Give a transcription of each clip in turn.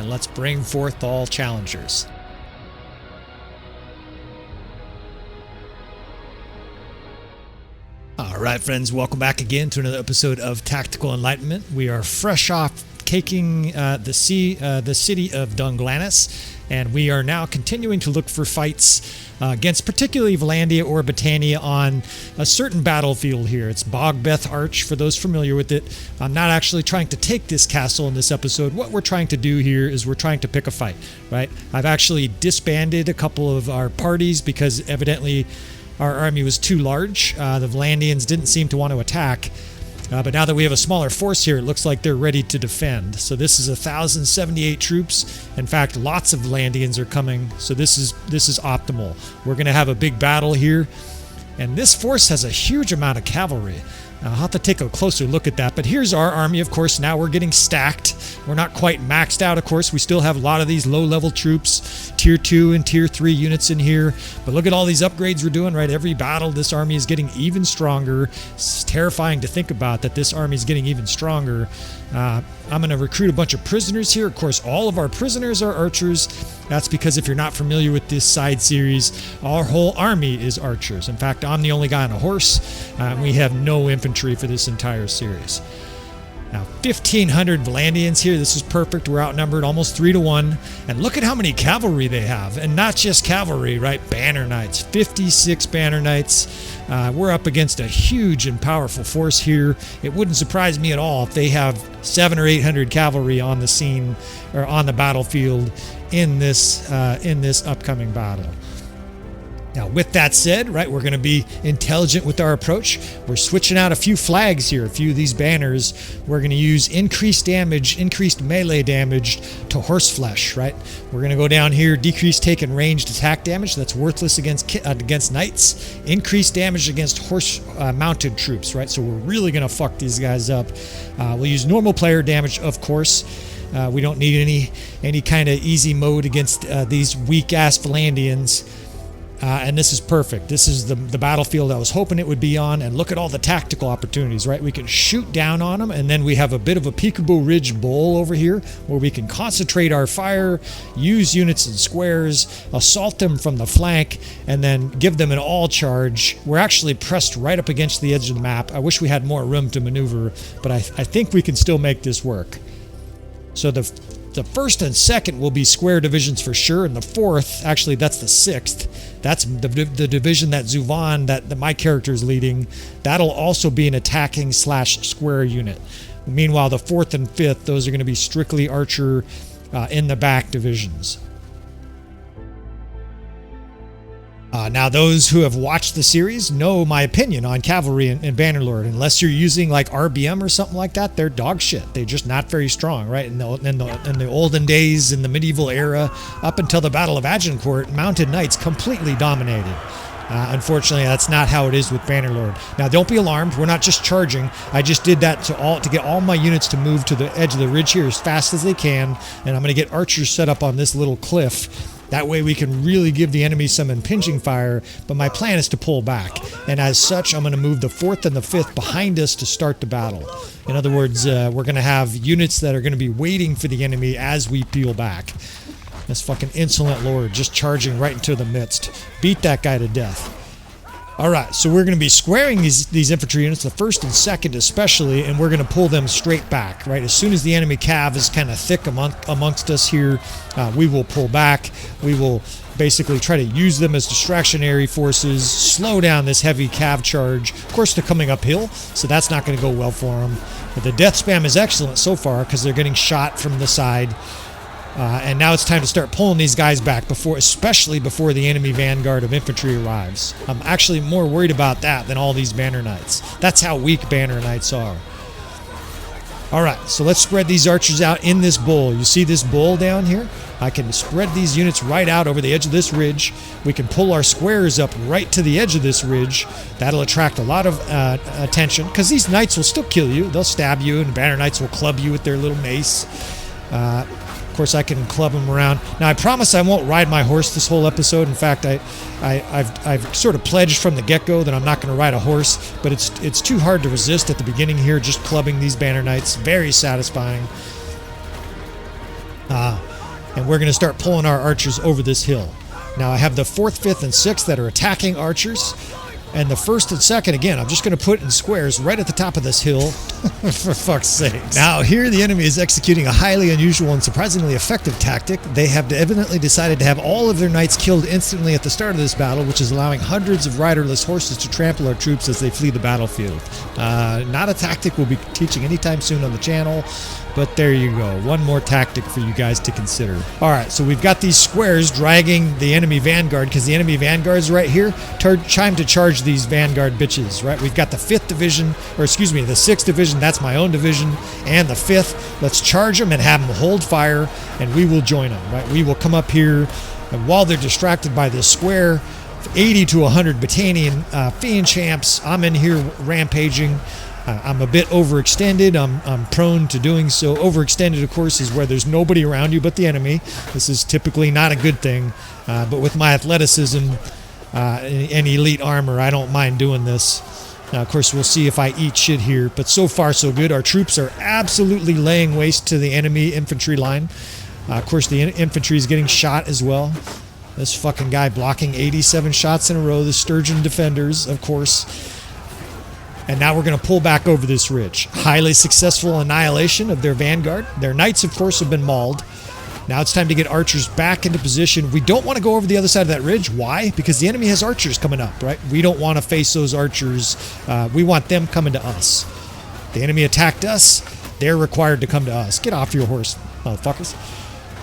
and let's bring forth all challengers. Alright friends, welcome back again to another episode of Tactical Enlightenment. We are fresh off taking the city of Dunglanis, and we are now continuing to look for fights against particularly Vlandia or Britannia on a certain battlefield here. It's Bogbeth Arch, for those familiar with it. I'm not actually trying to take this castle in this episode. What we're trying to do here is we're trying to pick a fight, right? I've actually disbanded a couple of our parties because evidently our army was too large. The Vlandians didn't seem to want to attack. But now that we have a smaller force here, it looks like they're ready to defend. So this is 1,078 troops. In fact, lots of Vlandians are coming. So this is optimal. We're going to have a big battle here. And this force has a huge amount of cavalry. I'll have to take a closer look at that. But here's our army, of course. Now we're getting stacked. We're not quite maxed out, of course. We still have a lot of these low-level troops, Tier 2 and Tier 3 units in here. But look at all these upgrades we're doing, right? Every battle, this army is getting even stronger. It's terrifying to think about that this army is getting even stronger. I'm going to recruit a bunch of prisoners here. Of course, all of our prisoners are archers. That's because if you're not familiar with this side series, our whole army is archers. In fact, I'm the only guy on a horse. We have no infantry for this entire series. Now, 1,500 Vlandians here. This is perfect. We're outnumbered almost 3 to 1. And look at how many cavalry they have. And not just cavalry, right? Banner Knights. 56 Banner Knights. We're up against a huge and powerful force here. It wouldn't surprise me at all if they have 700 or 800 cavalry on the scene or on the battlefield in this upcoming battle. Now, with that said, right, we're going to be intelligent with our approach. We're switching out a few flags here, a few of these banners. We're going to use increased damage, increased melee damage to horseflesh, right? We're going to go down here, decrease taken ranged attack damage. That's worthless against knights. Increased damage against horse mounted troops, right? So we're really going to fuck these guys up. We'll use normal player damage, of course. We don't need any kind of easy mode against these weak-ass Vlandians. And this is perfect. This is the battlefield I was hoping it would be on. And look at all the tactical opportunities, right? We can shoot down on them, and then we have a bit of a Peekaboo Ridge bowl over here where we can concentrate our fire, use units in squares, assault them from the flank, and then give them an all charge. We're actually pressed right up against the edge of the map. I wish we had more room to maneuver, but I think we can still make this work. So the first and second will be square divisions for sure, and the fourth, actually that's the sixth, that's the division that Zuvan, that my character is leading. That'll also be an attacking / square unit. Meanwhile, the fourth and fifth, those are going to be strictly archer in the back divisions. Now, those who have watched the series know my opinion on cavalry and Bannerlord. Unless you're using like RBM or something like that, they're dog shit. They're just not very strong, right? In the olden days, in the medieval era, up until the Battle of Agincourt, mounted knights completely dominated. Unfortunately, that's not how it is with Bannerlord. Now, don't be alarmed. We're not just charging. I just did that to get all my units to move to the edge of the ridge here as fast as they can, and I'm going to get archers set up on this little cliff. That way we can really give the enemy some impinging fire, but my plan is to pull back. And as such, I'm going to move the 4th and the 5th behind us to start the battle. In other words, we're going to have units that are going to be waiting for the enemy as we peel back. This fucking insolent lord just charging right into the midst. Beat that guy to death. Alright, so we're going to be squaring these infantry units, the 1st and 2nd especially, and we're going to pull them straight back, right? As soon as the enemy cav is kind of thick amongst us here, we will pull back. We will basically try to use them as distractionary forces, slow down this heavy cav charge. Of course, they're coming uphill, so that's not going to go well for them. But the death spam is excellent so far because they're getting shot from the side. And now it's time to start pulling these guys back, especially before the enemy vanguard of infantry arrives. I'm actually more worried about that than all these Banner Knights. That's how weak Banner Knights are. Alright, so let's spread these archers out in this bowl. You see this bowl down here? I can spread these units right out over the edge of this ridge. We can pull our squares up right to the edge of this ridge. That'll attract a lot of attention, because these knights will still kill you. They'll stab you, and Banner Knights will club you with their little mace. Of course, I can club them around. Now, I promise I won't ride my horse this whole episode. In fact, I've sort of pledged from the get-go that I'm not going to ride a horse, but it's too hard to resist at the beginning here, just clubbing these Banner Knights. Very satisfying. and we're going to start pulling our archers over this hill. Now I have the 4th, 5th, and 6th that are attacking archers, and the 1st and 2nd, again, I'm just going to put in squares right at the top of this hill, for fuck's sake. Now here the enemy is executing a highly unusual and surprisingly effective tactic. They have evidently decided to have all of their knights killed instantly at the start of this battle, which is allowing hundreds of riderless horses to trample our troops as they flee the battlefield. Not a tactic we'll be teaching anytime soon on the channel, but there you go. One more tactic for you guys to consider. All right, so we've got these squares dragging the enemy vanguard because the enemy vanguard's right here. Time to charge these vanguard bitches, right? We've got the 5th division, or excuse me, the 6th division, that's my own division, and the 5th. Let's charge them and have them hold fire, and we will join them, right? We will come up here, and while they're distracted by this square, 80 to 100 Battanian fiend champs, I'm in here rampaging. I'm a bit overextended. I'm prone to doing so. Overextended, of course, is where there's nobody around you but the enemy. This is typically not a good thing. But with my athleticism and elite armor, I don't mind doing this. Now, of course, we'll see if I eat shit here. But so far, so good. Our troops are absolutely laying waste to the enemy infantry line. Of course, the infantry is getting shot as well. This fucking guy blocking 87 shots in a row. The Sturgian defenders, of course. And now we're going to pull back over this ridge. Highly successful annihilation of their vanguard. Their knights, of course, have been mauled. Now it's time to get archers back into position. We don't want to go over the other side of that ridge. Why? Because the enemy has archers coming up, right? We don't want to face those archers. We want them coming to us. The enemy attacked us. They're required to come to us. Get off your horse, motherfuckers.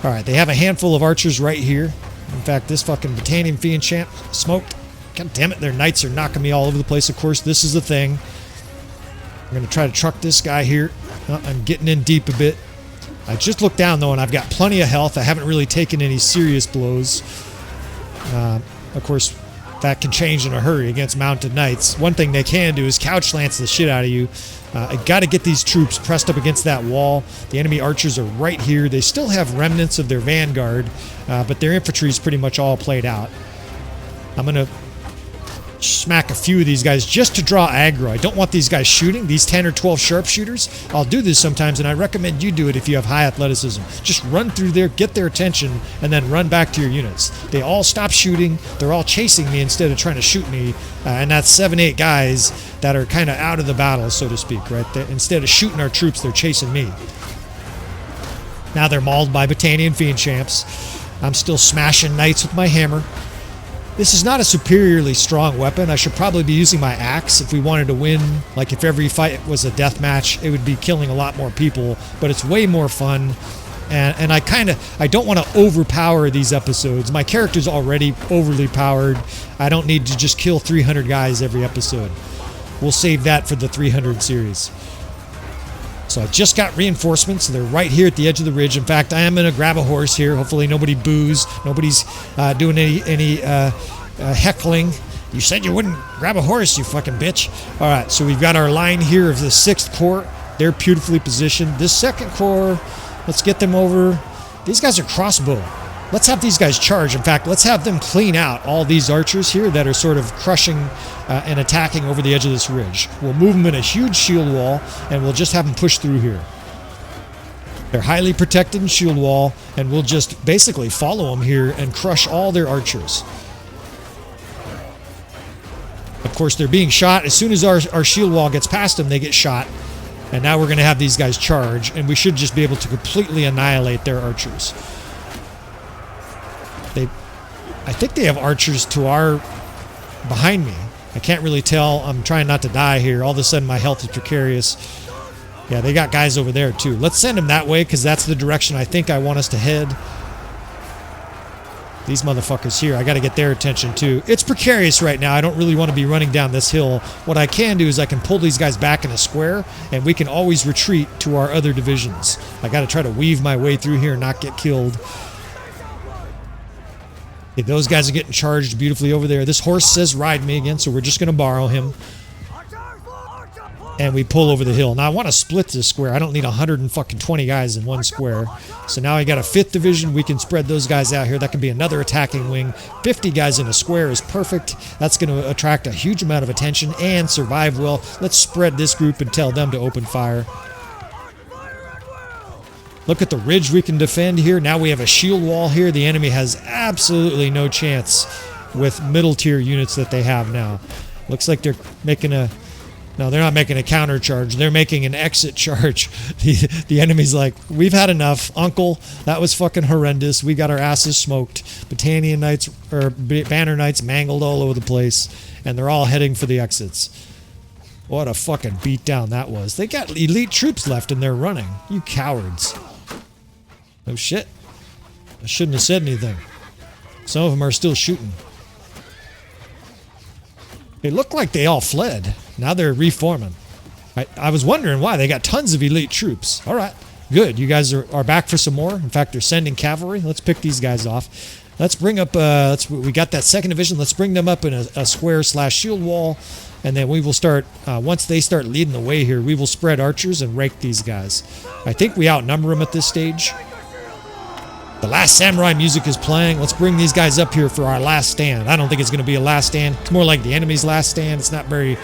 All right, they have a handful of archers right here. In fact, this fucking Battanian fiend champ smoked. God damn it, their knights are knocking me all over the place. Of course, this is the thing. I'm going to try to truck this guy here. I'm getting in deep a bit. I just looked down, though, and I've got plenty of health. I haven't really taken any serious blows. Of course, that can change in a hurry against mounted knights. One thing they can do is couch lance the shit out of you. I got to get these troops pressed up against that wall. The enemy archers are right here. They still have remnants of their vanguard, but their infantry is pretty much all played out. I'm going to smack a few of these guys just to draw aggro. I don't want these guys shooting, these 10 or 12 sharpshooters. I'll do this sometimes, and I recommend you do it if you have high athleticism. Just run through there, get their attention, and then run back to your units. They all stop shooting. They're all chasing me instead of trying to shoot me, and that's 7-8 guys that are kind of out of the battle, so to speak, right? Instead of shooting our troops, they're chasing me. Now they're mauled by Battanian fiend champs. I'm still smashing knights with my hammer. This is not a superiorly strong weapon. I should probably be using my axe if we wanted to win. Like if every fight was a death match, it would be killing a lot more people, but it's way more fun. And I don't want to overpower these episodes. My character's already overly powered. I don't need to just kill 300 guys every episode. We'll save that for the 300 series. So I just got reinforcements. They're right here at the edge of the ridge. In fact, I am going to grab a horse here. Hopefully nobody boos. Nobody's doing any heckling. You said you wouldn't grab a horse, you fucking bitch. All right, so we've got our line here of the 6th Corps. They're beautifully positioned. This 2nd Corps, let's get them over. These guys are crossbow. Let's have these guys charge. In fact, let's have them clean out all these archers here that are sort of crushing and attacking over the edge of this ridge. We'll move them in a huge shield wall, and we'll just have them push through here. They're highly protected in shield wall, and we'll just basically follow them here and crush all their archers. Of course, they're being shot. As soon as our shield wall gets past them, they get shot. And now we're going to have these guys charge, and we should just be able to completely annihilate their archers. I think they have archers to our behind me. I can't really tell. I'm trying not to die here. All of a sudden, my health is precarious. Yeah, they got guys over there, too. Let's send them that way, because that's the direction I think I want us to head. These motherfuckers here, I got to get their attention, too. It's precarious right now. I don't really want to be running down this hill. What I can do is I can pull these guys back in a square, and we can always retreat to our other divisions. I got to try to weave my way through here and not get killed. Okay, those guys are getting charged beautifully over there. This horse says ride me again, so we're just going to borrow him. And we pull over the hill. Now, I want to split this square. I don't need 120 guys in one square. So now I got a 5th division. We can spread those guys out here. That can be another attacking wing. 50 guys in a square is perfect. That's going to attract a huge amount of attention and survive well. Let's spread this group and tell them to open fire. Look at the ridge we can defend here. Now we have a shield wall here. The enemy has absolutely no chance with middle tier units that they have now. Looks like they're making a... No, they're not making a counter charge. They're making an exit charge. The enemy's like, we've had enough. Uncle, that was fucking horrendous. We got our asses smoked. Battanian Knights, or Banner Knights mangled all over the place. And they're all heading for the exits. What a fucking beatdown that was. They got elite troops left and they're running. You cowards. Oh shit. I shouldn't have said anything. Some of them are still shooting. It looked like they all fled. Now they're reforming. I was wondering why. They got tons of elite troops. All right. Good. You guys are back for some more. In fact, they're sending cavalry. Let's pick these guys off. Let's bring up... we got that 2nd division. Let's bring them up in a square/shield wall. And then we will start... once they start leading the way here, we will spread archers and rake these guys. I think we outnumber them at this stage. The Last Samurai music is playing. Let's bring these guys up here for our last stand. I don't think it's going to be a last stand. It's more like the enemy's last stand. It's not very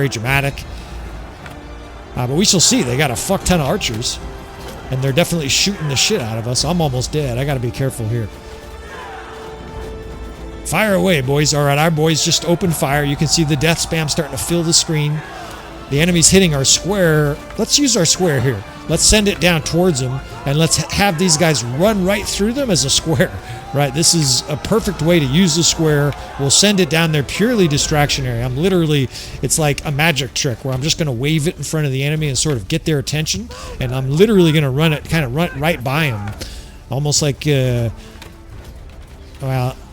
dramatic. But we shall see. They got a fuck ton of archers. And they're definitely shooting the shit out of us. I'm almost dead. I got to be careful here. Fire away, boys. All right, our boys just opened fire. You can see the death spam starting to fill the screen. The enemy's hitting our square. Let's use our square here. Let's send it down towards them, and let's have these guys run right through them as a square. Right, this is a perfect way to use the square. We'll send it down there purely distractionary. I'm literally, it's like a magic trick where I'm just going to wave it in front of the enemy and sort of get their attention, and I'm literally going to run it, kind of run right by them. Almost like, well,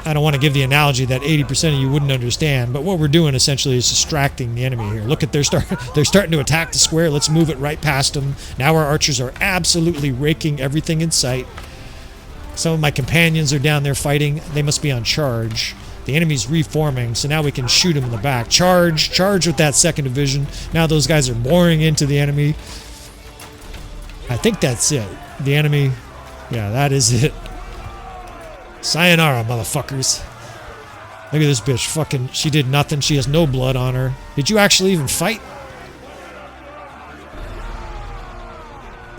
I don't want to give the analogy that 80% of you wouldn't understand, but what we're doing essentially is distracting the enemy here. Look at they're starting to attack the square. Let's move it right past them. Now our archers are absolutely raking everything in sight. Some of my companions are down there fighting. They must be on charge. The enemy's reforming, so now we can shoot them in the back. Charge with that 2nd division. Now those guys are boring into the enemy. I think that's it. The enemy, yeah, that is it. Sayonara, motherfuckers. Look at this bitch. Fucking, she did nothing. She has no blood on her. Did you actually even fight?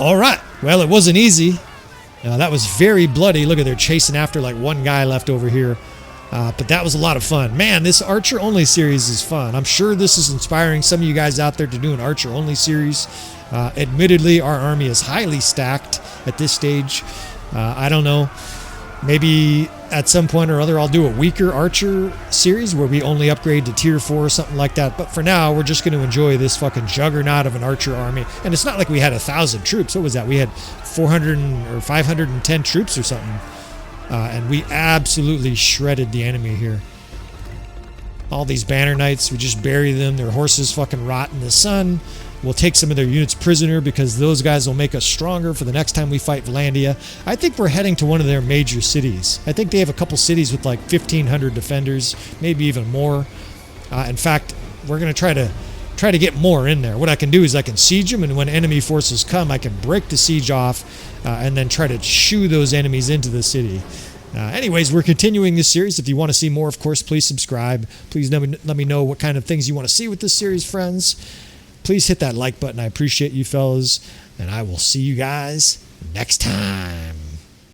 Alright. Well, it wasn't easy. That was very bloody. Look at, they're chasing after like one guy left over here. But that was a lot of fun. Man, this Archer-only series is fun. I'm sure this is inspiring some of you guys out there to do an Archer-only series. Admittedly, our army is highly stacked at this stage. I don't know. Maybe at some point or other I'll do a weaker Archer series where we only upgrade to tier 4 or something like that. But for now, we're just going to enjoy this fucking juggernaut of an Archer army. And it's not like we had 1,000 troops. What was that? We had 400 or 510 troops or something. And we absolutely shredded the enemy here. All these Banner Knights, we just bury them. Their horses fucking rot in the sun. We'll take some of their units prisoner because those guys will make us stronger for the next time we fight Vlandia. I think we're heading to one of their major cities. I think they have a couple cities with like 1,500 defenders, maybe even more. In fact, we're going to try to get more in there. What I can do is I can siege them, and when enemy forces come, I can break the siege off and then try to shoo those enemies into the city. Anyways, we're continuing this series. If you want to see more, of course, please subscribe. Please let me know what kind of things you want to see with this series, friends. Please hit that like button. I appreciate you fellas, and I will see you guys next time.